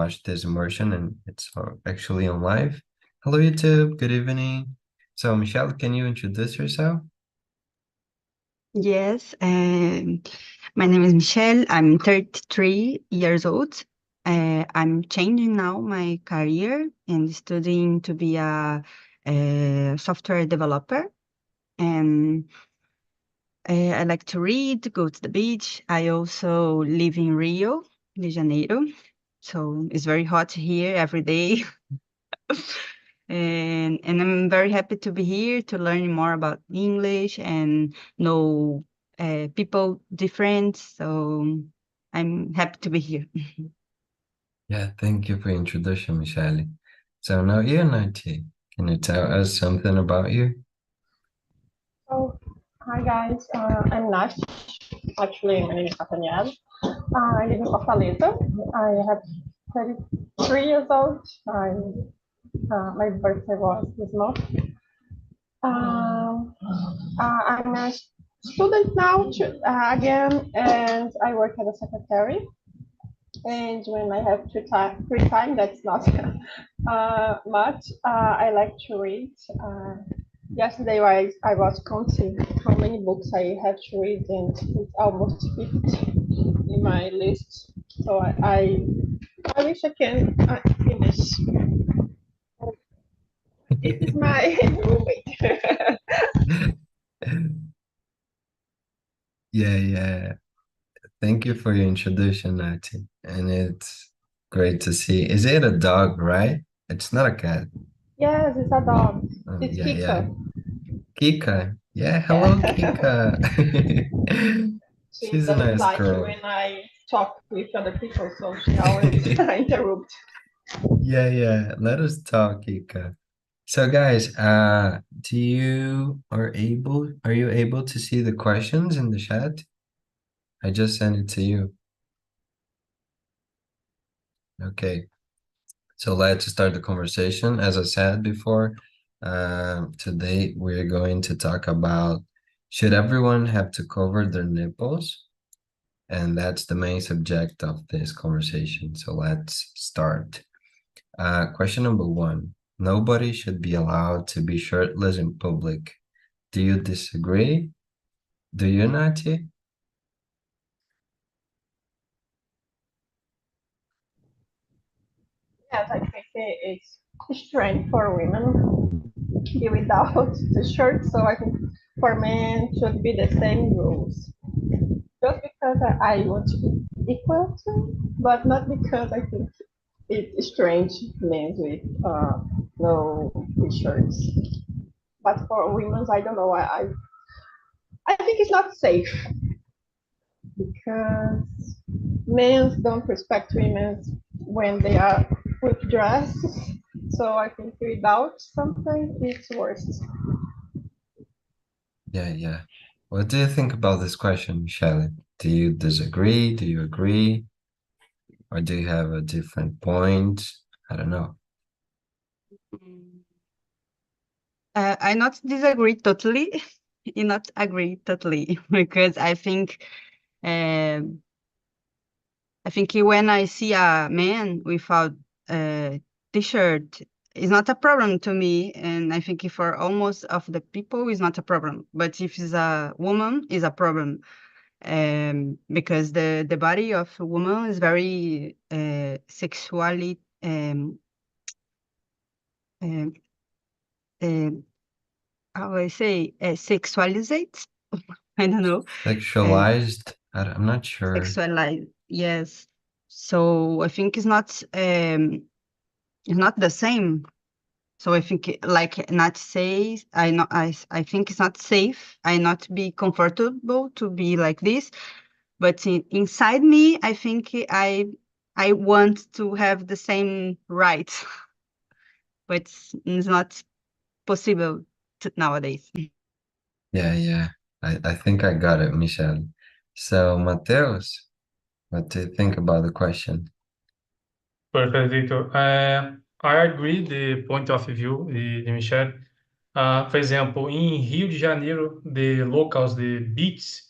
watch this immersion and it's actually on live. Hello, YouTube. Good evening. So, Michelle, can you introduce yourself? Yes, my name is Michelle. I'm 33 years old. I'm changing now my career and studying to be a software developer. And I like to read, go to the beach. I also live in Rio de Janeiro. So it's very hot here every day. And I'm very happy to be here to learn more about English and know people different. So I'm happy to be here. Yeah, thank you for your introduction, Michelle. So now you're 90. Can you tell us something about you? Oh, hi guys. I'm Nash. Actually, my name is Nathaniel. I live in Fortaleza. I have 33 years old. My birthday was this month. Um, I'm a student now again, and I work as a secretary. And when I have free time, that's not much. I like to read. Yesterday, I was counting how many books I have to read, and it's almost 50 in my list. So I wish I can finish. This is my roommate. Yeah, yeah. Thank you for your introduction, Nati. And it's great to see. Is it a dog, right? It's not a cat. Yes, it's a dog. It's Yeah, yeah. Kika. Kika. Yeah, hello, Yeah. Kika. She She's a doesn't nice like girl. when I talk with other people, so she always interrupts. Yeah, yeah. Let us talk, Kika. So guys, are you able to see the questions in the chat? I just sent it to you. Okay. So let's start the conversation. As I said before, today we're going to talk about should everyone have to cover their nipples? And that's the main subject of this conversation. So let's start. Question number one. Nobody should be allowed to be shirtless in public. Do you disagree? Do you, Nati? Yes, I think it's strange for women to be without the shirt, so I think for men should be the same rules. Just because I want to be equal to, but not because I think it's strange men with no t-shirts. But for women, I don't know. I think it's not safe because men don't respect women when they are with dresses. So I think without something, it's worse. Yeah, yeah. What do you think about this question, Shelley? Do you disagree? Do you agree? Or do you have a different point? I don't know. Mm. I not disagree totally. I not agree totally because um, I think when I see a man without a t-shirt, it's not a problem to me, and I think for almost of the people, it's not a problem. But if it's a woman, it's a problem, because the body of a woman is very sexually um, um, how I say sexualized. I don't know. Uh, Sexualized? I'm not sure. Sexualized, yes. So I think it's not the same. So I think like not safe. I think it's not safe. I not be comfortable to be like this. But inside me, I think I want to have the same rights, but it's not possible nowadays. Yeah, yeah. I think I got it, Michelle. So, Mateus, what do you think about the question? Perfect, Victor. I agree the point of view de Michel. For example, em Rio de Janeiro, the locals, the beaches,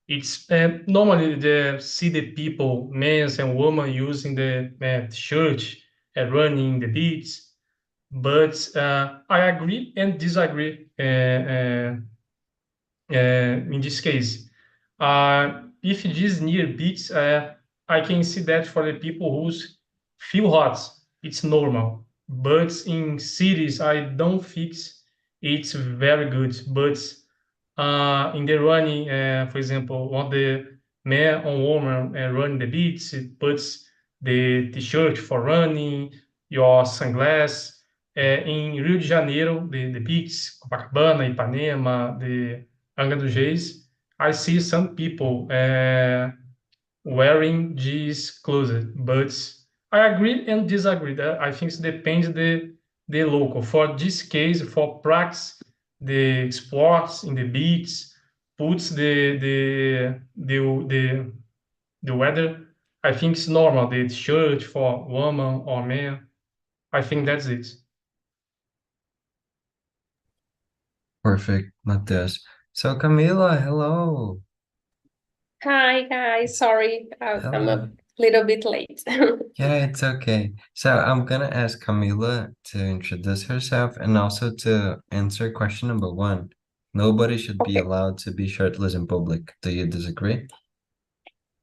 It's normally see the people, men and women, using the shirt and running the beach. But I agree and disagree in this case. If it is near beach, I can see that for the people who feel hot, it's normal. But in cities, I don't think it's very good. But in the running, for example, on the man or woman running the beach, it puts the t-shirt for running, your sunglasses. In Rio de Janeiro, the beach, Copacabana, Ipanema, the Angra dos Reis, I see some people wearing these clothes, but I agree and disagree. That I think it depends the local. For this case, for practice, the sports in the beach puts the weather. I think it's normal. The shirt for woman or man. I think that's it. Perfect, Matheus. So Camila, hello. Hi, guys. Sorry, I'm Hello. a little bit late. Yeah, it's okay. So I'm gonna ask Camila to introduce herself and also to answer question number one. Nobody should be Okay. allowed to be shirtless in public. Do you disagree?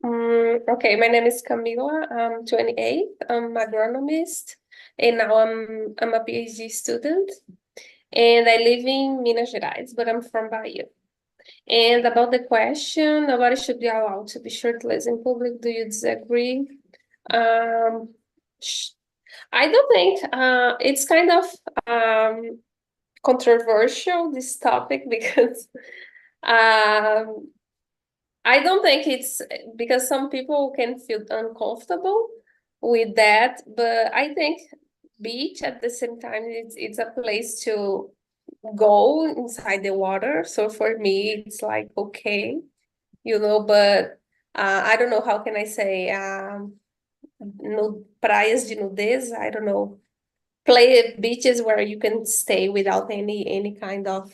Okay, my name is Camila. I'm 28. I'm agronomist, and now I'm a PhD student, and I live in Minas Gerais, but I'm from Bahia. And about the question, nobody should be allowed to be shirtless in public. Do you disagree? Um, sh- I don't think it's kind of controversial, this topic, because um, I don't think it's because some people can feel uncomfortable with that, but I think beach at the same time it's a place to go inside the water. So for me, it's like okay, but I don't know how can I say no praias de nudez. I don't know, play beaches where you can stay without any kind of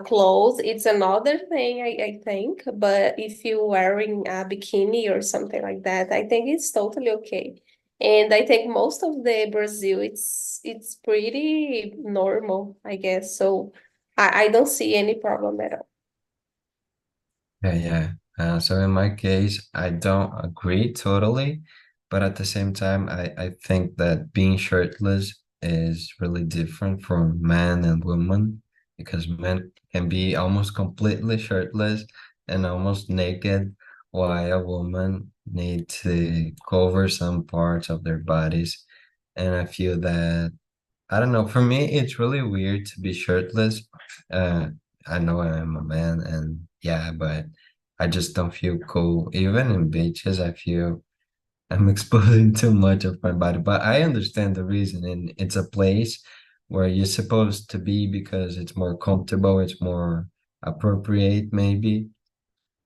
clothes. It's another thing, I think. But if you're wearing a bikini or something like that, I think it's totally okay. And I think most of the Brazil, it's pretty normal, I guess. So I don't see any problem at all. Yeah. So in my case, I don't agree totally, but at the same time, I think that being shirtless is really different from man and woman because men can be almost completely shirtless and almost naked, while a woman need to cover some parts of their bodies. And I feel that I don't know. For me, it's really weird to be shirtless. Uh, I know I am a man, and yeah, but I just don't feel cool. Even in beaches, I feel I'm exposing too much of my body. But I understand the reason, and it's a place where you're supposed to be because it's more comfortable, it's more appropriate, maybe.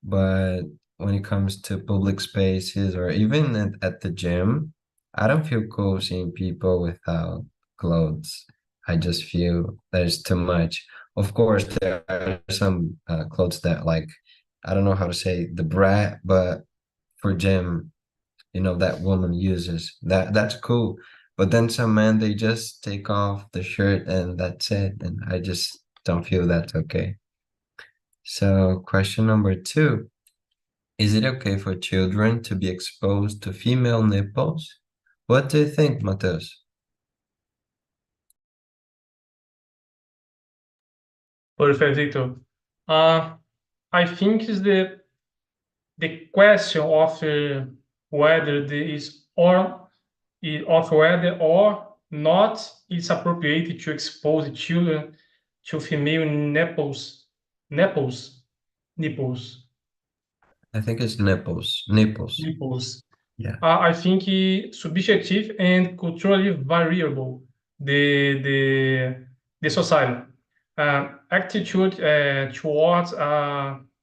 But when it comes to public spaces or even at the gym, I don't feel cool seeing people without clothes. I just feel there's too much. Of course, there are some clothes that like, I don't know how to say the bra, but for gym, that woman uses. That's cool. But then some men, they just take off the shirt and that's it. And I just don't feel that's okay. So question number two. Is it okay for children to be exposed to female nipples? What do you think, Matheus? Perfect, Victor. Uh, I think is the question of whether there is or of whether or not it's appropriate to expose children to female nipples, nipples, I think it's nipples. Nipples. nipples. Yeah. I think subjective and culturally variable the society attitude towards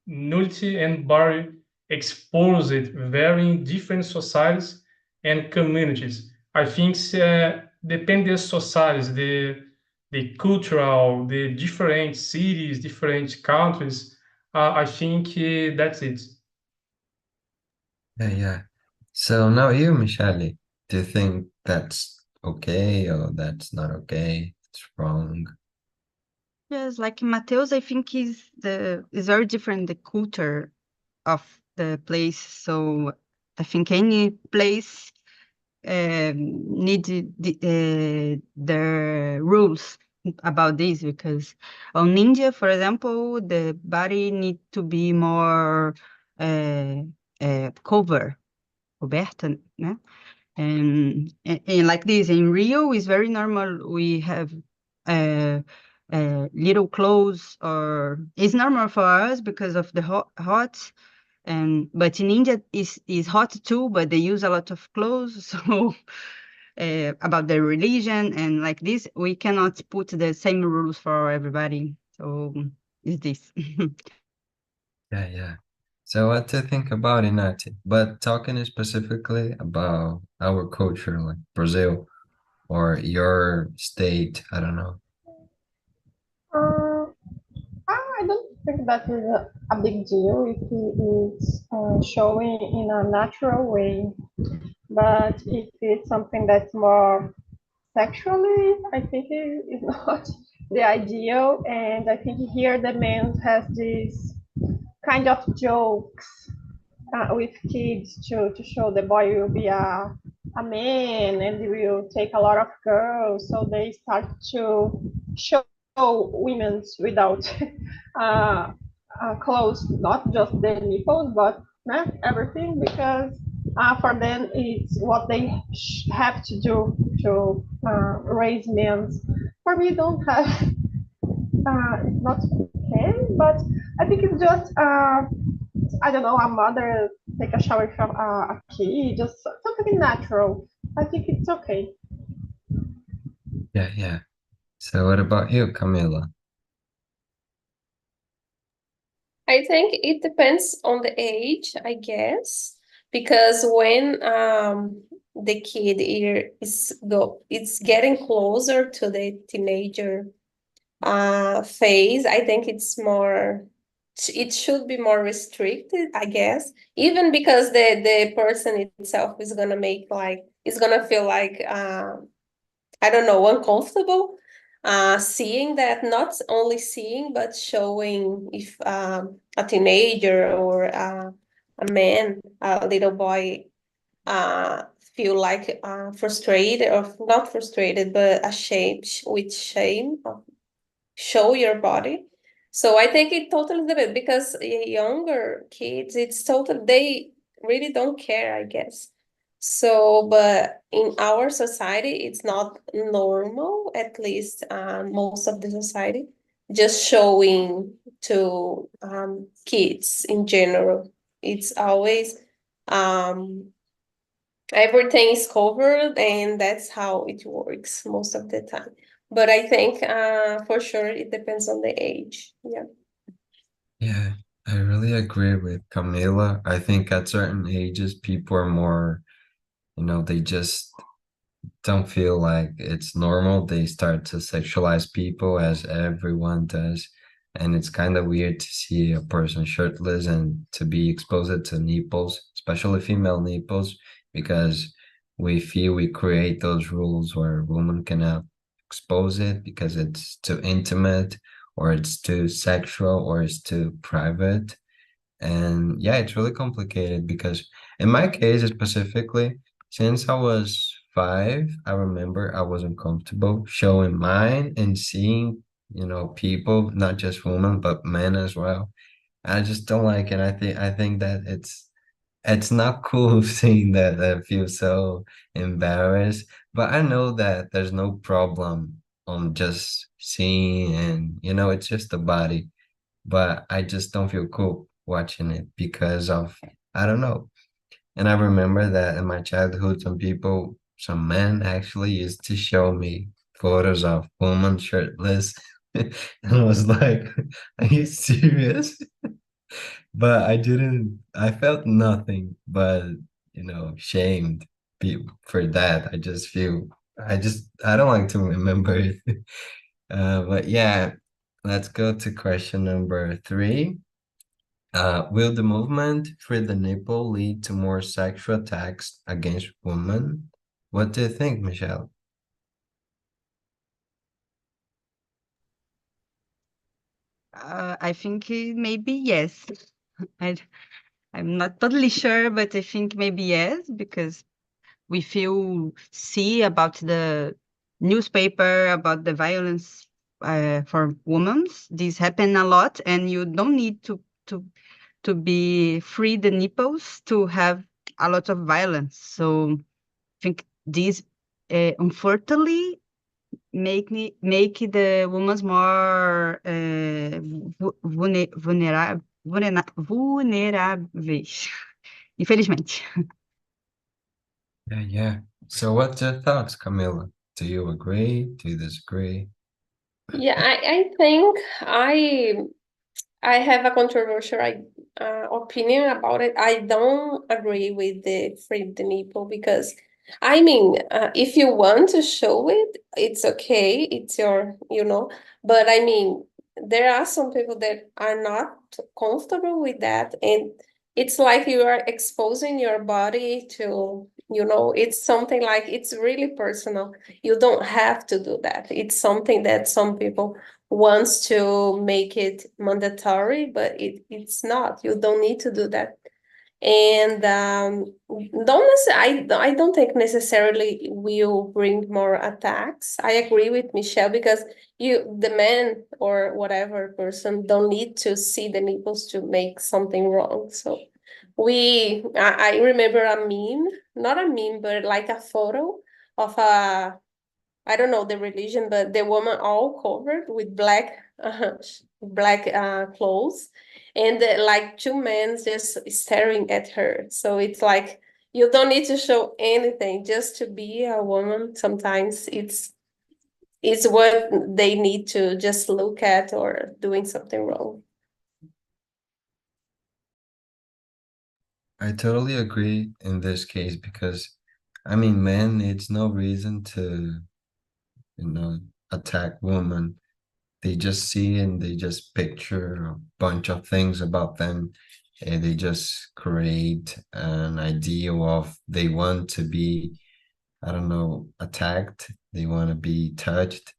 nudity and body exposed vary in different societies and communities. I think dependent societies, the cultural, the different cities, different countries, I think that's it. Yeah. So now you, Michele, do you think that's okay or that's not okay? It's wrong. Yes, like Mateus, I think is very different the culture of the place. So I think any place need their rules about this because on ninja, for example, the body need to be more uh, coberta, né? And like this in Rio is very normal. We have uh, little clothes, or it's normal for us because of the hot. And but in India is hot too, but they use a lot of clothes. So about their religion and like this, we cannot put the same rules for everybody. So is this? Yeah. So what to think about Inati? But talking specifically about our culture, like Brazil or your state, I don't know. Uh, I don't think that is a big deal if it is showing in a natural way. But if it's something that's more sexually, I think it is not the ideal. And I think here the man has this kind of jokes with kids to show the boy will be a man and he will take a lot of girls. So they start to show women's without uh, clothes, not just the nipples, but everything, because for them it's what they have to do to raise men. For me, don't have it's not him, but I think it's just I don't know, a mother take a shower from a kid, just something natural. I think it's okay. Yeah. So what about you, Camila? I think it depends on the age, I guess, because when the kid here it's getting closer to the teenager phase, I think it should be more restricted, I guess, even because the person itself is gonna feel like I don't know, uncomfortable seeing that, not only seeing, but showing if a teenager or a man, a little boy, uh, feel like frustrated or not frustrated, but ashamed with shame of show your body. So I think it totally depends because younger kids, it's total, they really don't care, I guess. So, but in our society, it's not normal, at least most of the society, just showing to kids in general. It's always everything is covered, and that's how it works most of the time. But I think for sure it depends on the age. Yeah. Yeah, I really agree with Camila. I think at certain ages, people are more, they just don't feel like it's normal. They start to sexualize people as everyone does. And it's kind of weird to see a person shirtless and to be exposed to nipples, especially female nipples, because we feel we create those rules where women cannot expose it because it's too intimate or it's too sexual or it's too private. And yeah, it's really complicated because in my case specifically, since I was 5, I remember I was uncomfortable showing mine and seeing, people, not just women, but men as well. I just don't like it. I think that it's not cool seeing that. I feel so embarrassed. But I know that there's no problem on just seeing and it's just the body, but I just don't feel cool watching it because of, I don't know. And I remember that in my childhood, some men actually used to show me photos of women shirtless. And I was like, are you serious? But I felt nothing but, shamed for that. I don't like to remember it. But yeah, let's go to question number 3. Will the movement Free the Nipple lead to more sexual attacks against women? What do you think, Michelle? I think maybe yes. I, I'm not totally sure, but I think maybe yes, because we feel see about the newspaper about the violence for women. This happen a lot, and you don't need to be free the nipples to have a lot of violence. So I think this unfortunately make the women more vulneráveis. Infelizmente. Yeah. So what's your thoughts, Camila? Do you agree? Do you disagree? Yeah, I think I have a controversial opinion about it. I don't agree with the free the nipple because I mean, if you want to show it, it's okay. It's your. But I mean, there are some people that are not comfortable with that, and it's like you are exposing your body to. It's something like it's really personal. You don't have to do that. It's something that some people wants to make it mandatory, but it's not. You don't need to do that. And I don't think necessarily will bring more attacks. I agree with Michelle because the man or whatever person don't need to see the nipples to make something wrong. So I remember a meme, not a meme, but like a photo of a I don't know the religion, but the woman all covered with black clothes, and like two men just staring at her. So it's like you don't need to show anything just to be a woman. Sometimes it's what they need to just look at or doing something wrong. I totally agree in this case because, I mean, man needs no reason to, attack women. They just see and they just picture a bunch of things about them, and they just create an idea of they want to be, I don't know, attacked. They want to be touched,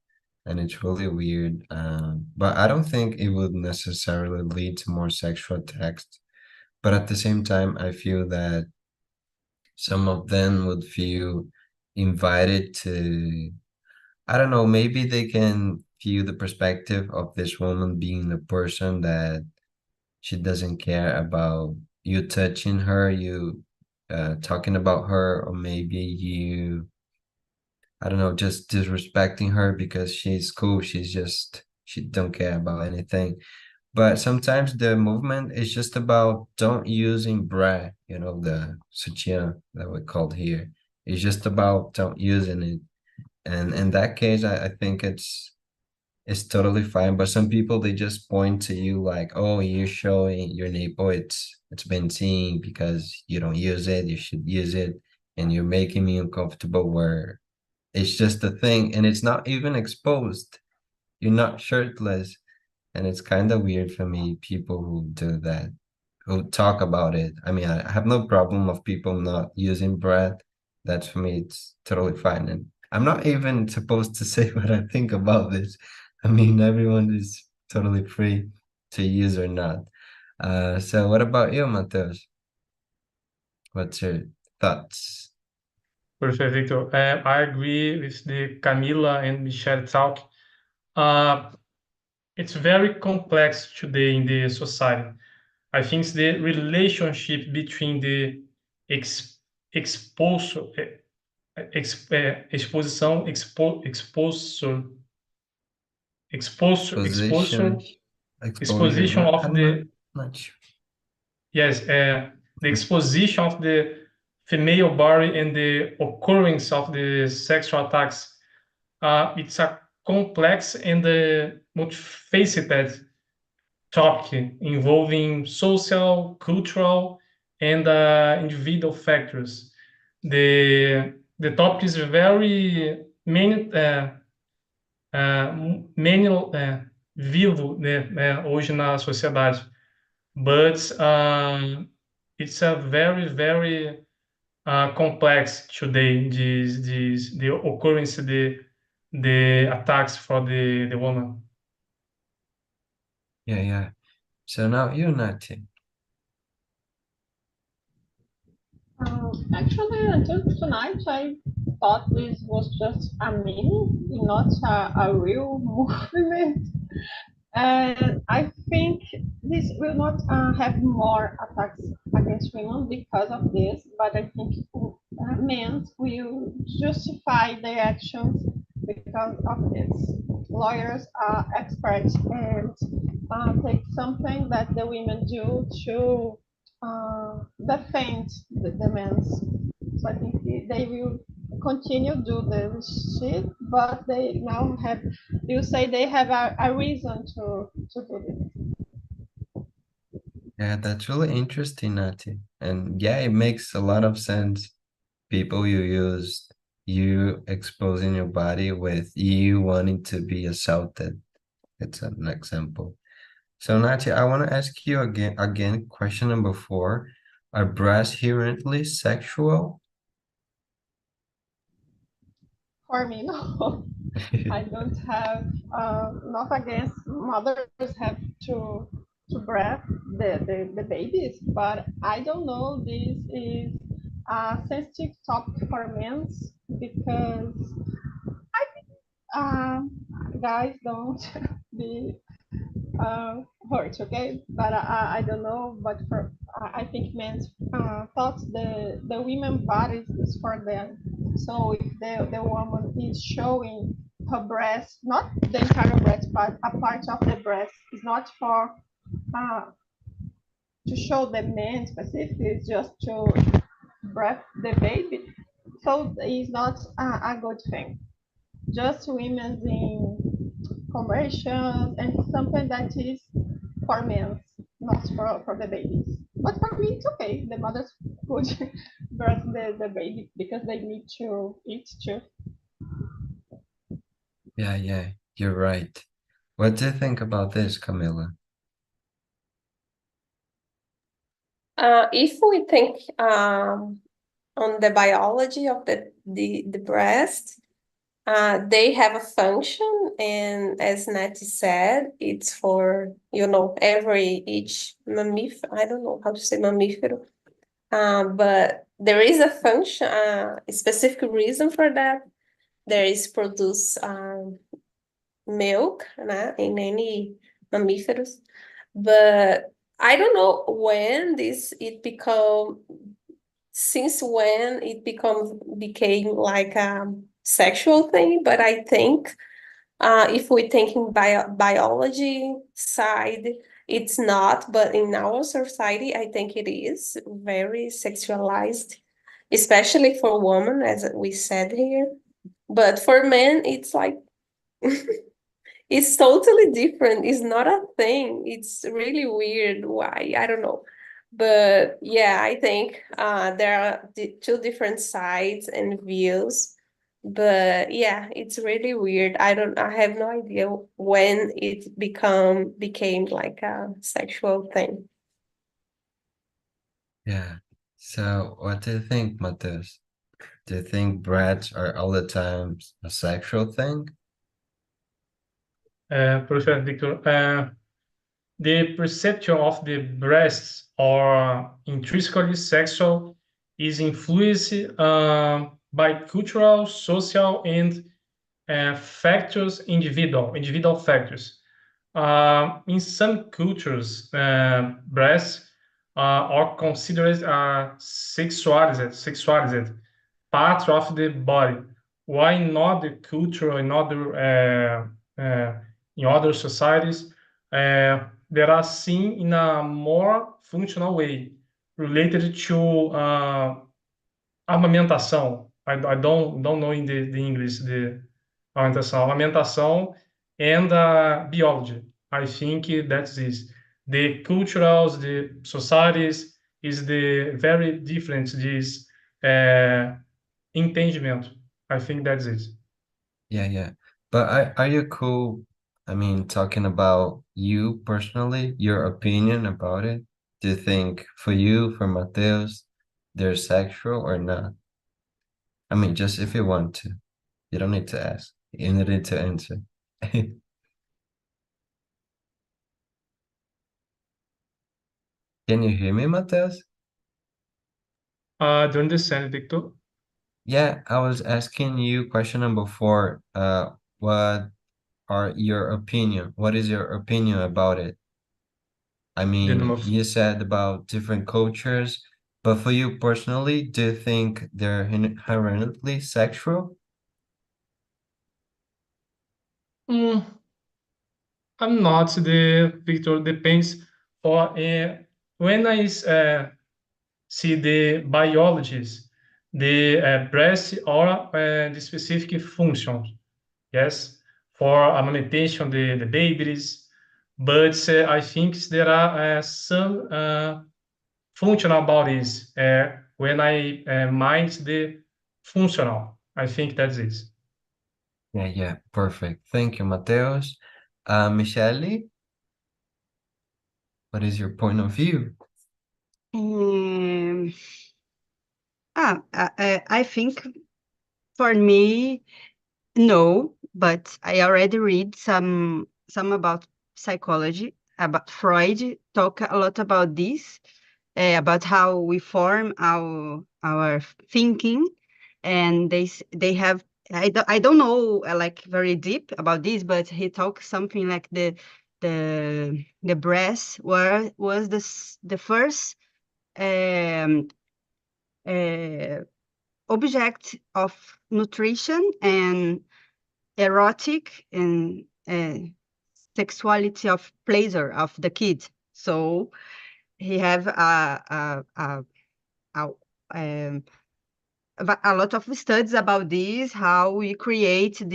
and it's really weird. But I don't think it would necessarily lead to more sexual attacks. But at the same time, I feel that some of them would feel invited to, I don't know, maybe they can view the perspective of this woman being a person that she doesn't care about you touching her, you talking about her, or maybe you, I don't know, just disrespecting her because she's cool. She don't care about anything. But sometimes the movement is just about don't using bra, the sutiã that we called here. It's just about don't using it. And in that case, I think it's totally fine. But some people they just point to you like, oh, you're showing your nipple, it's been seen because you don't use it, you should use it, and you're making me uncomfortable where it's just a thing and it's not even exposed. You're not shirtless. And it's kind of weird for me, people who do that, who talk about it. I mean, I have no problem of people not using bread. That's for me, it's totally fine. And I'm not even supposed to say what I think about this. I mean, everyone is totally free to use or not. So what about you, Mateus? What's your thoughts? Perfect, Victor. I agree with the Camila and Michelle talk. Uh, it's very complex today in the society. I think the relationship between the ex, exposure, exposição, Exposition, exposure. exposition of I'm not, the not sure. yes, the exposition of the female body and the occurrence of the sexual attacks. It's a complex and multifaceted topic involving social, cultural, and individual factors. The topic is very many vivo, né, hoje na sociedade. but it's a very, very complex today. The occurrence, the attacks for the woman. Yeah, yeah. So now you, Nati. Actually, until tonight, I thought this was just a meme, not a real movement. And I think this will not have more attacks against women because of this, but I think men will justify their actions because of this. Lawyers are experts and take something that the women do to defend the men. So I think they will continue do the shit, but they now have, you say they have a reason to do this. Yeah, that's really interesting, Nati. And yeah, it makes a lot of sense. People you use you exposing your body with you wanting to be assaulted. It's an example. So Nati, I want to ask you again, question number 4. Are breasts inherently sexual? For me, no. I don't have not against mothers have to breast the babies, but I don't know this is a sensitive topic for men because um, guys don't be hurt, okay? But I don't know, but for I think men thought the women bodies is for them. So if the woman is showing her breast, not the entire breast, but a part of the breast, is not for uh, to show the man specifically, it's just to breast the baby. So it's not a good thing. Just women in commercials and something that is for men, not for the babies. But for me, it's okay. The mothers could birth the baby because they need to eat too. Yeah, yeah, you're right. What do you think about this, Camila? If we think on the biology of the breast, they have a function, and as Natty said, it's for, each mammifer, I don't know how to say mammifero, but there is a function, a specific reason for that. There is produce milk, in any mammifers, but I don't know when since when it became like a sexual thing, but I think if we think in biology side, it's not, but in our society, I think it is very sexualized, especially for women, as we said here. But for men, it's like it's totally different. It's not a thing. It's really weird. Why? I don't know. But yeah, I think there are two different sides and views. But yeah, it's really weird. I have no idea when it became like a sexual thing. Yeah. So what do you think, Matheus? Do you think breasts are all the time a sexual thing? Professor Victor, the perception of the breasts are intrinsically sexual is influenced by cultural, social, and factors, individual factors. In some cultures, breasts are considered sexualized part of the body. Why not the culture in other societies? They are seen in a more functional way, related to amamentação. I don't know in the English the amamentação and biology. I think that's this. The culturals, the societies is the very different this entendimento. I think that's it. Yeah, yeah. But are you cool, I mean, talking about you personally, your opinion about it? Do you think for you, for Mateus, they're sexual or not? I mean, just if you want to. You don't need to ask. You need to answer. Can you hear me, Mateus? Don't understand, Victor. Yeah, I was asking you question number 4. What are your opinion? What is your opinion about it? I The mean, number you said about different cultures, but for you personally, do you think they're inherently sexual? Mm, I'm not the Victor. Depends. For when I see the biologists, the breast or the specific functions. Yes, for amamentation the babies, but I think there are some functional bodies when I mind the functional. I think that's it. Yeah, perfect. Thank you, Mateus. Michele, what is your point of view? Um, I think for me, no, but I already read some about psychology, about Freud, talk a lot about this, about how we form our thinking, and they have I don't know like very deep about this, but he talks something like the breast was the first um, uh, object of nutrition and erotic and sexuality of pleasure of the kid. So he have a, um, a lot of studies about this, how we create uh,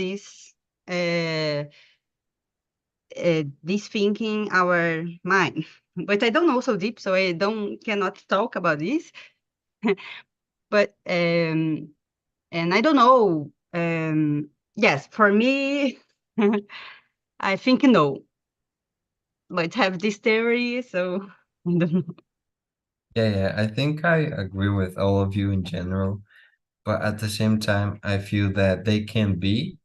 this thinking our mind. But I don't know so deep, so I don't cannot talk about this. But and I don't know. Yes, for me, I think no. But have this theory, so I don't know. Yeah, I think I agree with all of you in general, but at the same time, I feel that they can be,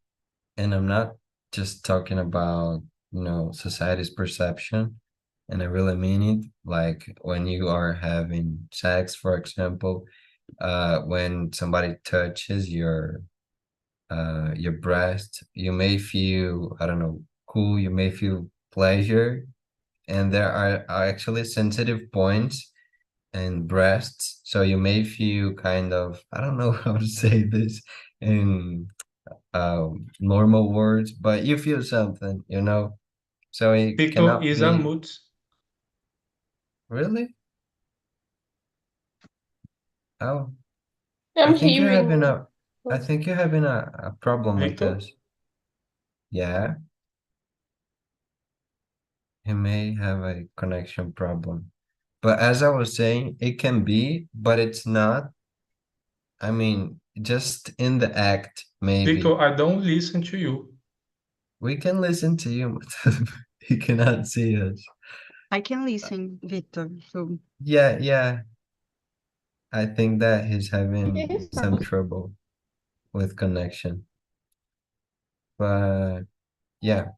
and I'm not just talking about, society's perception, and I really mean it. Like when you are having sex, for example, when somebody touches your breast, you may feel, I don't know, cool, you may feel pleasure, and there are actually sensitive points and breasts. So you may feel kind of, I don't know how to say this in normal words, but you feel something, So it Victor cannot is a be mood. really. Oh, I I'm think you're having hearing. a, I think you're having a problem with Victor, this. Yeah, you may have a connection problem. But as I was saying, it can be, but it's not. I mean, just in the act, maybe. Victor, I don't listen to you. We can listen to you, but you cannot see us. I can listen, Victor. So Yeah. I think that he's having Yes, some trouble with connection. But yeah,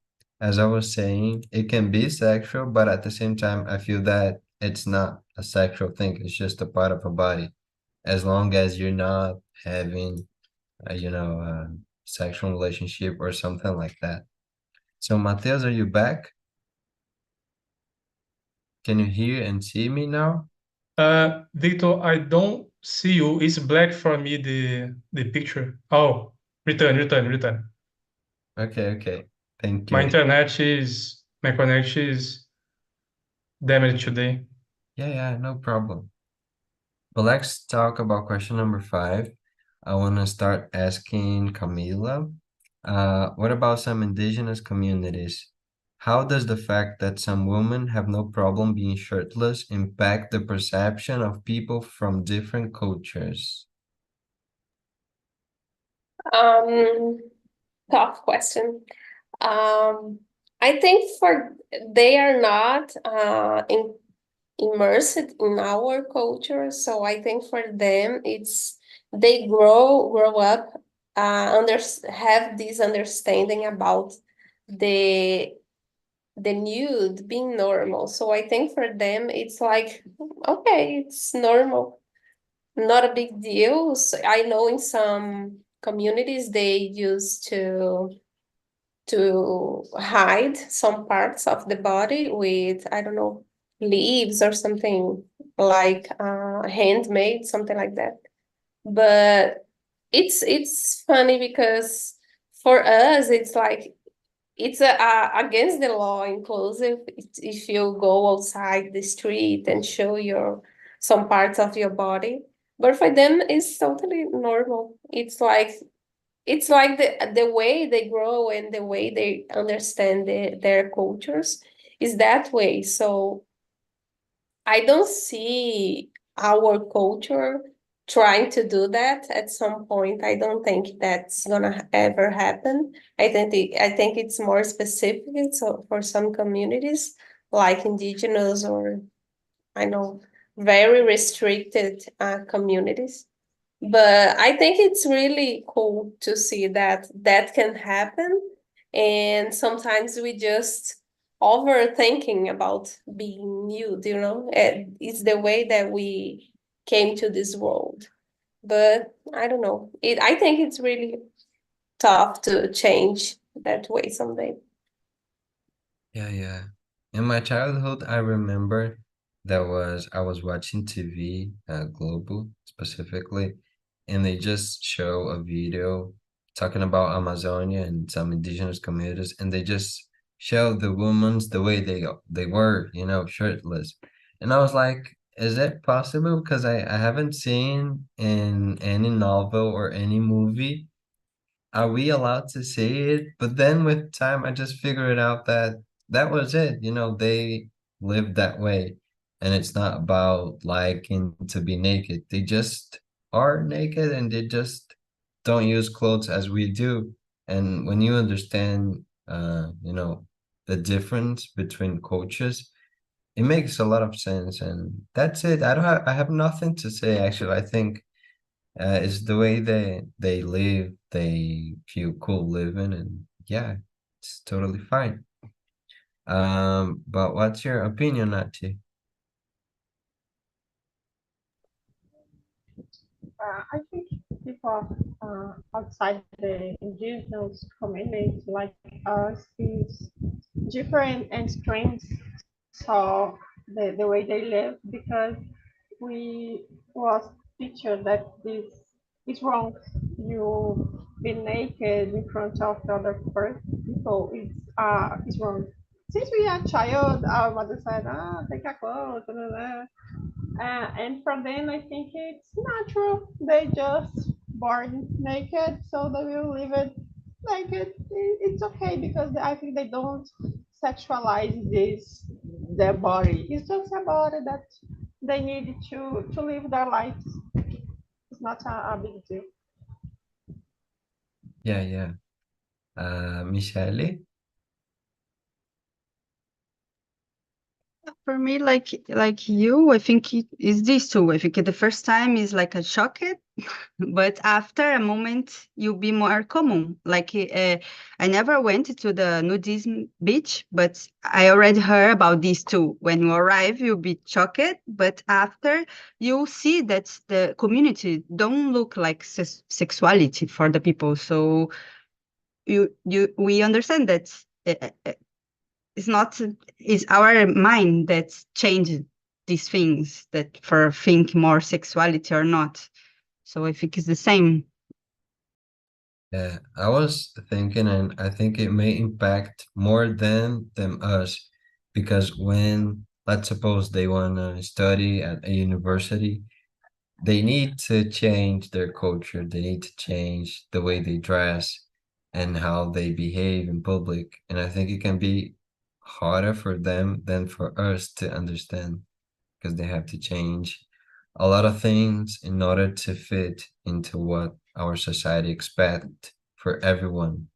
as I was saying, it can be sexual, but at the same time, I feel that it's not a sexual thing. It's just a part of a body. As long as you're not having, a sexual relationship or something like that. So, Mateus, are you back? Can you hear and see me now? Victor, I don't see you. It's black for me, the picture. Oh, return. Okay. Thank My you. internet is, my connection is damaged today. Yeah, no problem. But let's talk about question number 5. I want to start asking Camila, what about some indigenous communities? How does the fact that some women have no problem being shirtless impact the perception of people from different cultures? Um, Tough question. Um, I think for they are not immersed in our culture. So I think for them, they grow up, have this understanding about the nude being normal. So I think for them, it's like, okay, it's normal, not a big deal. So I know in some communities they used to hide some parts of the body with, I don't know, leaves or something like handmade, something like that. But it's funny because for us it's like it's against the law inclusive if you go outside the street and show your some parts of your body. But for them it's totally normal. It's like the way they grow and the way they understand their cultures is that way. So I don't see our culture trying to do that at some point. I don't think that's gonna ever happen. I think it's more specific so for some communities like indigenous or I know very restricted communities. But I think it's really cool to see that that can happen. And sometimes we just overthinking about being nude, It's the way that we came to this world. But I don't know. I think it's really tough to change that way someday. Yeah, yeah. In my childhood, I remember I was watching TV, Global specifically, and they just show a video talking about Amazonia and some indigenous communities, and they just show the women's the way they were, shirtless. And I was like, is it possible? Because I haven't seen in any novel or any movie are we allowed to say it? But then with time, I just figured out that that was it. They lived that way. And it's not about liking to be naked. They just are naked and they just don't use clothes as we do. And when you understand, the difference between cultures, it makes a lot of sense. And that's it. I have nothing to say, actually. I think it's the way they live, they feel cool living, and yeah, it's totally fine. But what's your opinion, Nati? I think people outside the indigenous communities like us is different and strange. So the way they live because we was teacher that this is wrong. You be naked in front of the other people. It's wrong. Since we are child, our mother said, take a clothes, blah, blah, blah. And from then, I think it's natural. They just born naked, so they will leave it naked. It's okay because I think they don't sexualize their body. It's just a body that they need to live their lives. It's not a big deal. Yeah, yeah. Michele? For me, like you, I think it is this too. I think the first time is like a shock, but after a moment, you'll be more common. Like I never went to the nudism beach, but I already heard about this too. When you arrive, you'll be shocked, but after you see that the community don't look like sexuality for the people. So we understand that. It's not it's our mind that changed these things that for think more sexuality or not. So I think it's the same. Yeah, I was thinking, and I think it may impact more than us, because when, let's suppose they want to study at a university, they need to change their culture. They need to change the way they dress and how they behave in public. And I think it can be harder for them than for us to understand because they have to change a lot of things in order to fit into what our society expect for everyone.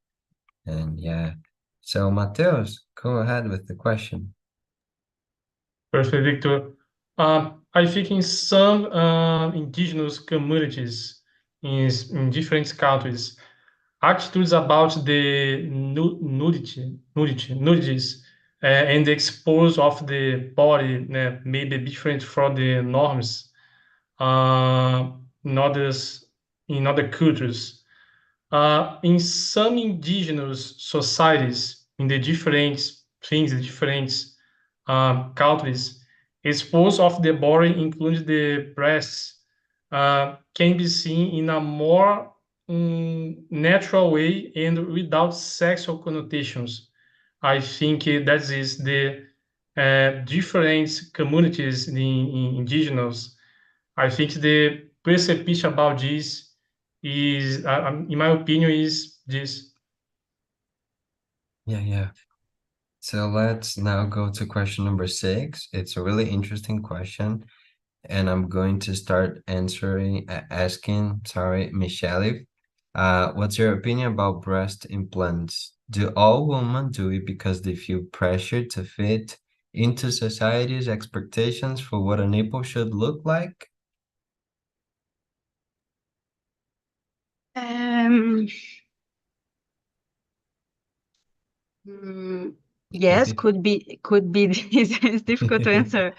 And yeah. So Mateus, go ahead with the question. Perfect, Victor. I think in some indigenous communities in different countries, attitudes about the nudities and the expose of the body may be different from the norms uh, in others in other cultures. In some indigenous societies, in the different things, the different countries, expose of the body, including the breasts, can be seen in a more natural way and without sexual connotations. I think that is the different communities in indigenous. I think the perception about this is, in my opinion, is this. Yeah. So let's now go to question number 6. It's a really interesting question, and I'm going to start asking, sorry, Michelle, what's your opinion about breast implants? Do all women do it because they feel pressure to fit into society's expectations for what a nipple should look like? Um, yes, could be. It's difficult to answer.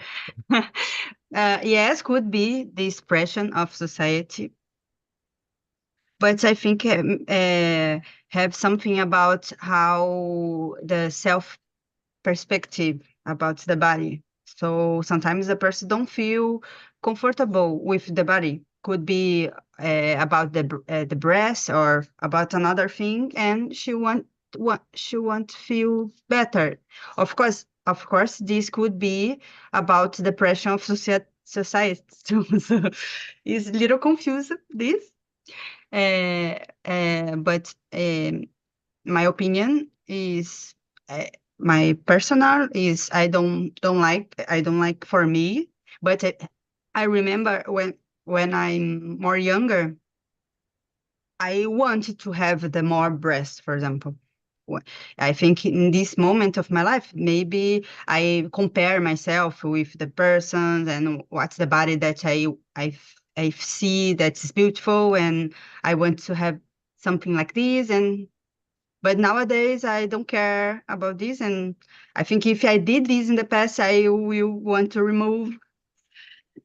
Yes, could be this pressure of society, but I think have something about how the self perspective about the body. So sometimes the person don't feel comfortable with the body. Could be about the breast or about another thing, and she want to feel better. Of course, this could be about the pressure of society. So it's a little confused this, but my opinion is my personal is I don't like for me, but I remember when I'm more younger, I wanted to have the more breast, for example. Wh- I think in this moment of my life, maybe I compare myself with the person and what's the body that I see that is beautiful, and I want to have something like this. And but nowadays, I don't care about this. And I think if I did this in the past, I will want to remove.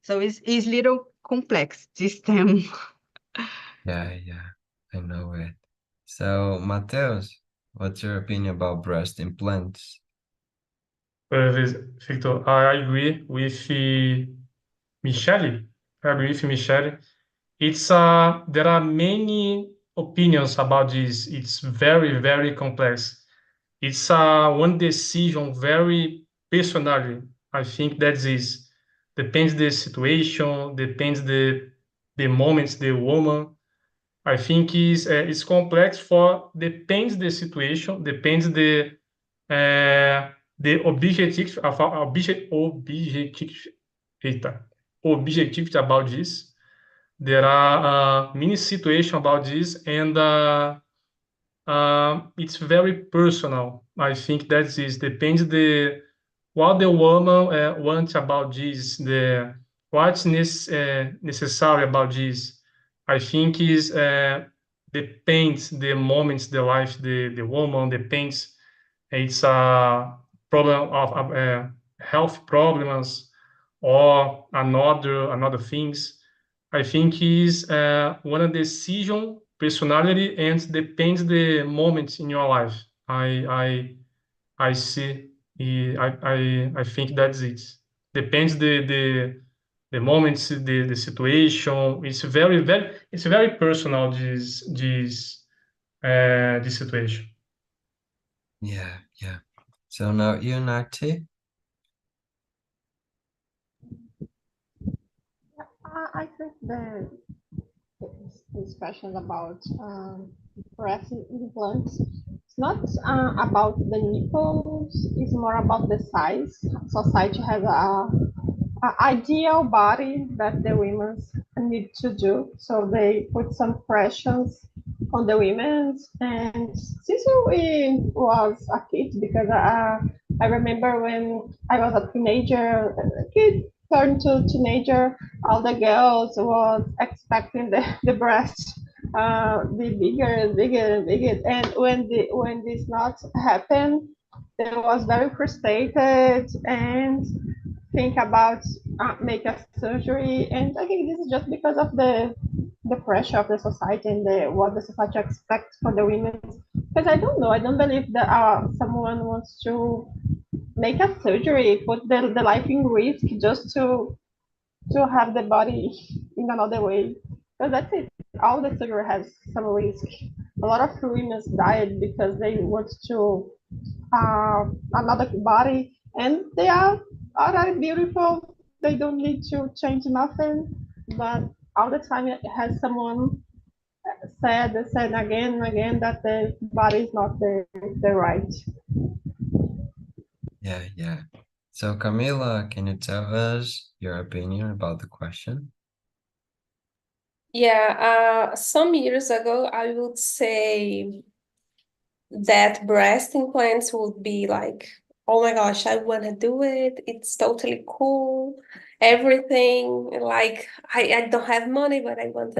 So it's little complex, this term. Yeah, I know it. So, Mateus, what's your opinion about breast implants? Victor, I agree with Michelle. I agree with Michelle. It's there are many opinions about this. It's very, very complex. It's one decision very personally. I think that is depends the situation, depends the moments, the woman. I think is complex for depends the situation, depends the objective of eita, objectivity about this. There are many situations about this, and it's very personal. I think that is depends the what the woman wants about this, the what's necessary about this. I think is depends the moments, the life, the woman depends. It's a problem of health problems or another things. I think is one of the decision personality and depends the moments in your life. I see. I think that's it. Depends the moments, the situation. It's it's very personal. This situation. Yeah. So now you, Nati? I think these questions about breast implants, it's not about the nipples, it's more about the size. Society has a ideal body that the women need to do, so they put some pressures on the women. And since we was a kid, because I remember when I was a teenager, a kid, turned to teenager, all the girls was expecting the breast be bigger and bigger and bigger. And when this not happened, they was very frustrated and think about make a surgery. And I think this is just because of the pressure of the society and what the society expects for the women. Because I don't know, I don't believe that someone wants to make a surgery, put the life in risk just to have the body in another way. Because that's it. All the surgery has some risk. A lot of women died because they want to another body, and they are already beautiful. They don't need to change nothing. But all the time, it has someone said again and again that the body is not the right. Yeah. So Camila, can you tell us your opinion about the question? Yeah, some years ago, I would say that breast implants would be like, oh my gosh, I want to do it. It's totally cool. Everything like I don't have money, but I want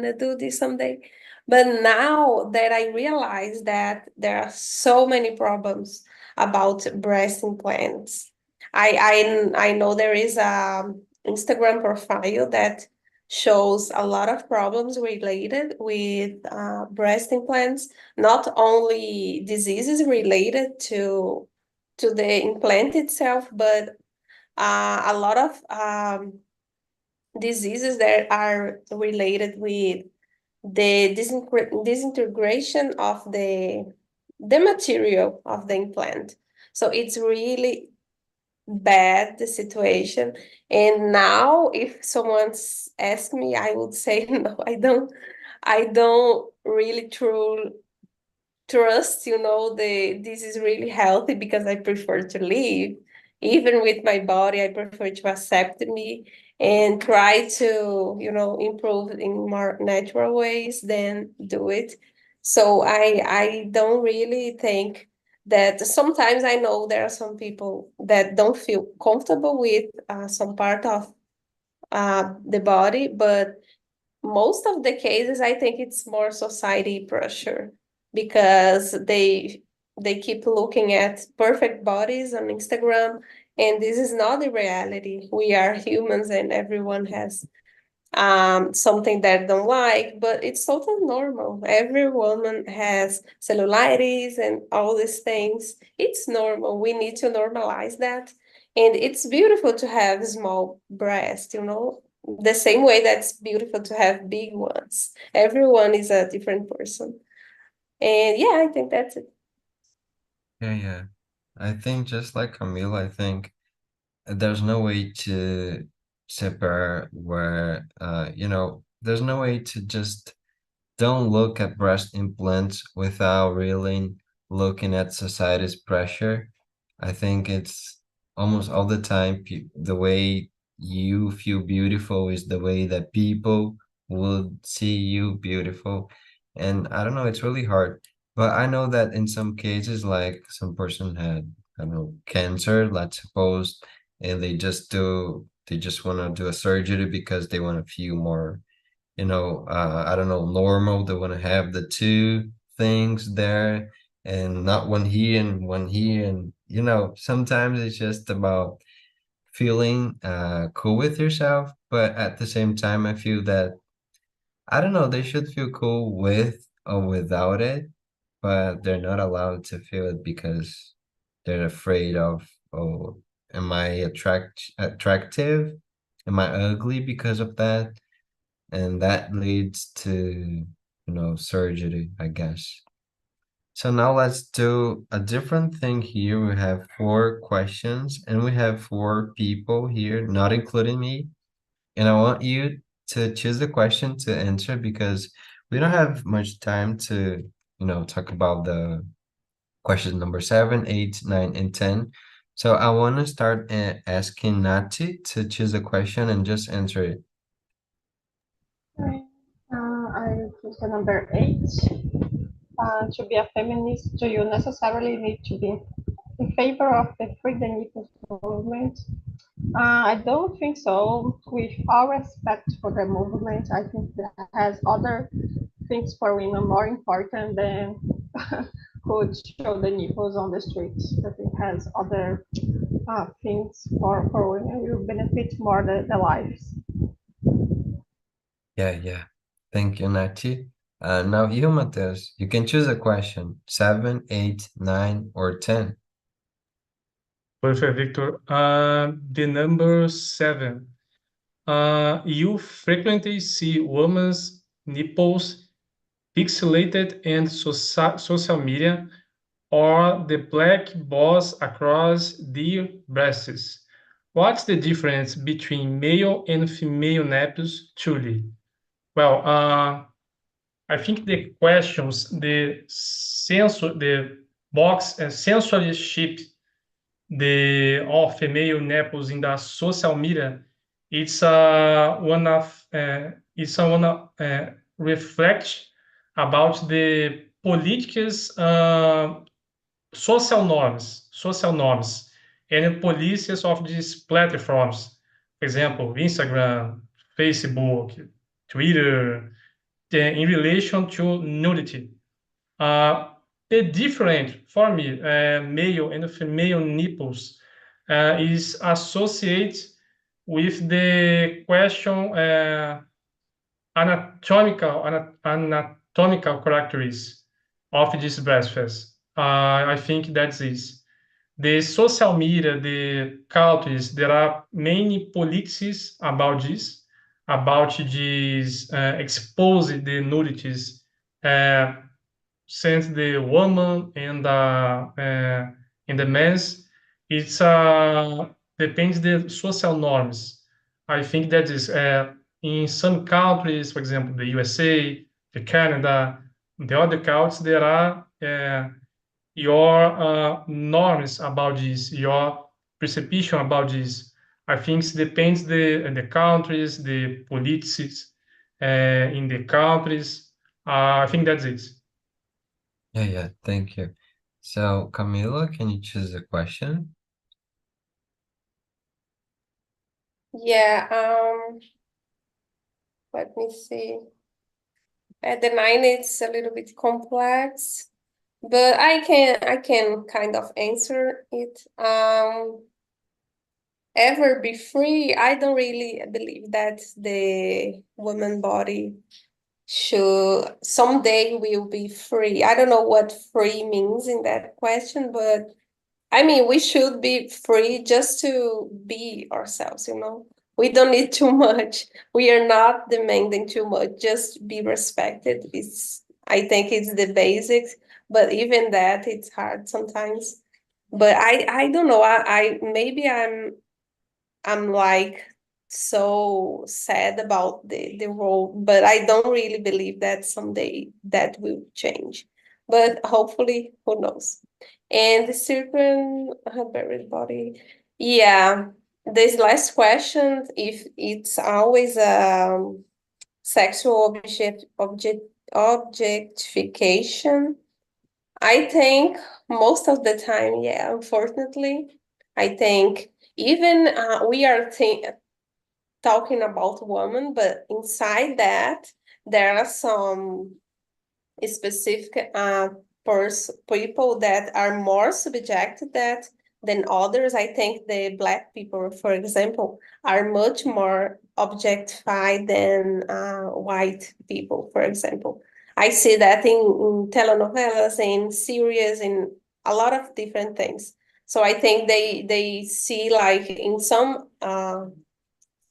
to do this someday. But now that I realize that there are so many problems about breast implants, I know there is a Instagram profile that shows a lot of problems related with breast implants, not only diseases related to the implant itself, but a lot of diseases that are related with the disintegration of the material of the implant. So it's really bad, the situation. And now if someone's asked me, I would say no, I don't really trust, this is really healthy, because I prefer to live. Even with my body, I prefer to accept me and try to, improve in more natural ways than do it. So I don't really think that. Sometimes I know there are some people that don't feel comfortable with some part of the body, but most of the cases, I think it's more society pressure, because they keep looking at perfect bodies on Instagram, and this is not the reality. We are humans, and everyone has something that don't like, but it's totally normal. Every woman has cellulitis and all these things. It's normal. We need to normalize that. And it's beautiful to have small breasts, the same way that's beautiful to have big ones. Everyone is a different person. And yeah, I think that's it. Yeah. I think just like Camila, I think there's no way to separate where there's no way to just don't look at breast implants without really looking at society's pressure. I think it's almost all the time the way you feel beautiful is the way that people would see you beautiful. And I don't know, it's really hard. But I know that in some cases, like some person had, I don't know, cancer, let's suppose, and they just want to do a surgery because they want to feel more, I don't know, normal. They want to have the two things there and not one here and one here. And, sometimes it's just about feeling cool with yourself. But at the same time, I feel that, I don't know, they should feel cool with or without it, but they're not allowed to feel it because they're afraid of, oh, am I attractive? Am I ugly because of that? And that leads to, surgery, I guess. So now let's do a different thing here. We have 4 questions and we have 4 people here, not including me. And I want you to choose the question to answer because we don't have much time to, talk about the questions number 7, 8, 9, and 10. So I want to start asking Nati to choose a question and just answer it. I choose the number 8. To be a feminist, do you necessarily need to be in favor of the free the Nipples movement? I don't think so. With all respect for the movement, I think that has other things for women more important than could show the nipples on the streets. I think has other things for women will benefit more the lives. Yeah. Thank you, Nachi. Now you, Matheus, you can choose a question, 7, 8, 9, or 10. Perfect, Victor. The number 7. You frequently see women's nipples pixelated in social media or the black balls across their breasts. What's the difference between male and female nipples, truly? Well, I think the questions, the box censorship, the of female nipples in the social media, it's one of reflect about the politics, social norms, and policies of these platforms. For example, Instagram, Facebook, Twitter, in relation to nudity. Uh, the different for me, male and female nipples, is associated with the question anatomical characteristics of this breastfeeds. I think that's it. The social media, the countries, there are many policies about this expose the nudities, since the woman and the men's, it's depends the social norms. I think that is in some countries, for example, the USA, the Canada, the other countries, there are your norms about this, your perception about this. I think it depends the countries, the politics in the countries. I think that's it. Yeah, thank you. So, Camila, can you choose a question? Yeah, let me see. The 9 is a little bit complex, but I can kind of answer it. Ever be free? I don't really believe that the woman body should someday will be free. I don't know what free means in that question, but I mean, we should be free just to be ourselves, you know? We don't need too much. We are not demanding too much. Just be respected. I think it's the basics, but even that, it's hard sometimes. But I don't know. I maybe I'm like so sad about the world, but I don't really believe that someday that will change. But hopefully, who knows? And the serpent buried body. Yeah, this last question, if it's always sexual objectification, I think most of the time, yeah, unfortunately, I think even we are talking about women, but inside that, there are some specific people that are more subject to that than others. I think the Black people, for example, are much more objectified than white people, for example. I see that in telenovelas, in series, in a lot of different things. So I think they see like in some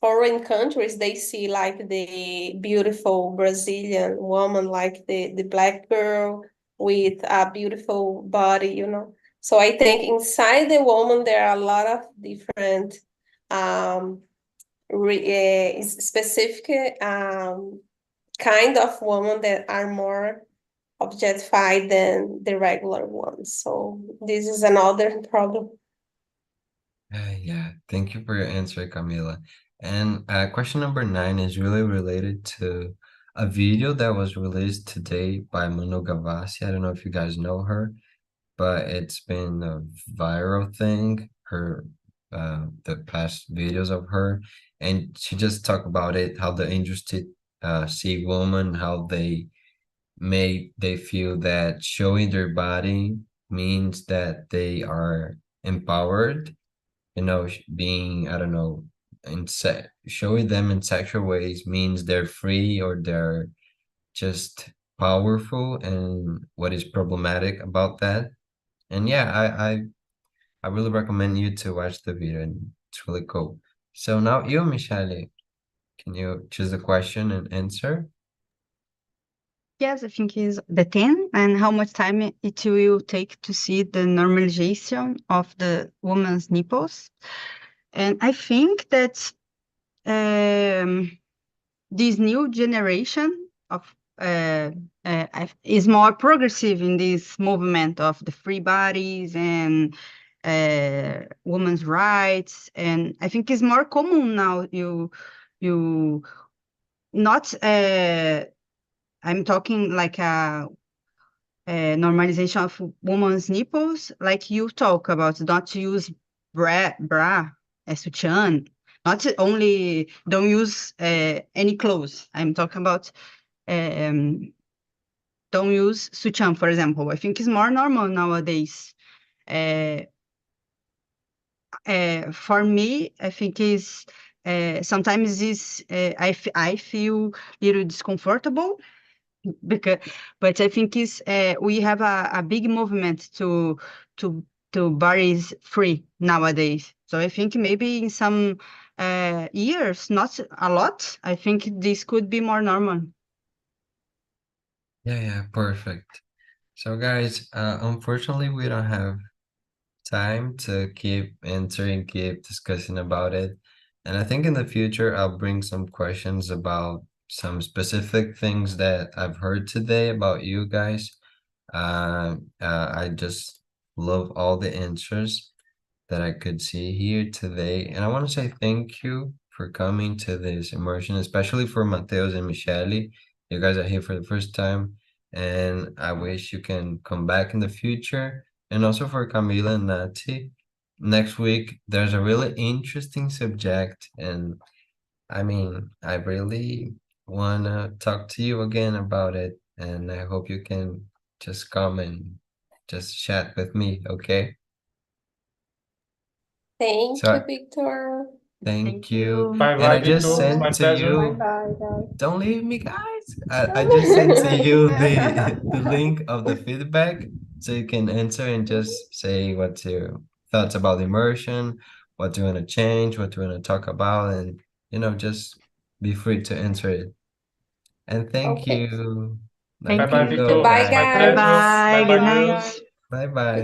foreign countries, they see like the beautiful Brazilian woman, like the Black girl with a beautiful body, you know. So I think inside the woman, there are a lot of different specific kind of women that are more objectified than the regular ones. So this is another problem. Yeah, thank you for your answer, Camila. And question number 9 is really related to a video that was released today by Manu Gavassi. I don't know if you guys know her, but it's been a viral thing. Her the past videos of her, and she just talked about it, how the industry see women, how they feel that showing their body means that they are empowered, being, I don't know, showing them in sexual ways means they're free or they're just powerful, and what is problematic about that. And yeah, I really recommend you to watch the video, and it's really cool. So now you, Michelle, can you choose a question and answer? Yes, I think is the 10 and how much time it will take to see the normalization of the woman's nipples. And I think that this new generation of is more progressive in this movement of the free bodies and women's rights. And I think it's more common now. You not I'm talking like a normalization of women's nipples, like you talk about, not to use bra as sutiã, not only don't use any clothes. I'm talking about um, don't use sutiã, for example. I think it's more normal nowadays. For me, I think is sometimes is I feel a little discomfortable because, but I think is we have a big movement to bodies free nowadays. So I think maybe in some years, not a lot, I think this could be more normal. Yeah, perfect. So guys, unfortunately, we don't have time to keep answering, keep discussing about it. And I think in the future, I'll bring some questions about some specific things that I've heard today about you guys. I just love all the answers that I could see here today. And I want to say thank you for coming to this immersion, especially for Mateus and Michele. You guys are here for the first time, and I wish you can come back in the future. And also for Camila and Nati. Next week, there's a really interesting subject, and I mean, I really want to talk to you again about it, and I hope you can just come and just chat with me, okay? Thank you, So Victor. thank you. Bye And bye, I just Victor. sent My to pleasure. Bye you, bye, guys. don't leave me, guys. I just sent to you the link of the feedback so you can answer and just say what's your thoughts about the immersion, what do you want to change, what do you want to talk about, and just be free to answer it. And thank Okay. you. Thank I Bye bye, gotta you. go, Victor. Goodbye, My guys. Bye pleasure. guys. bye. Bye Good bye, night. girls. Bye bye.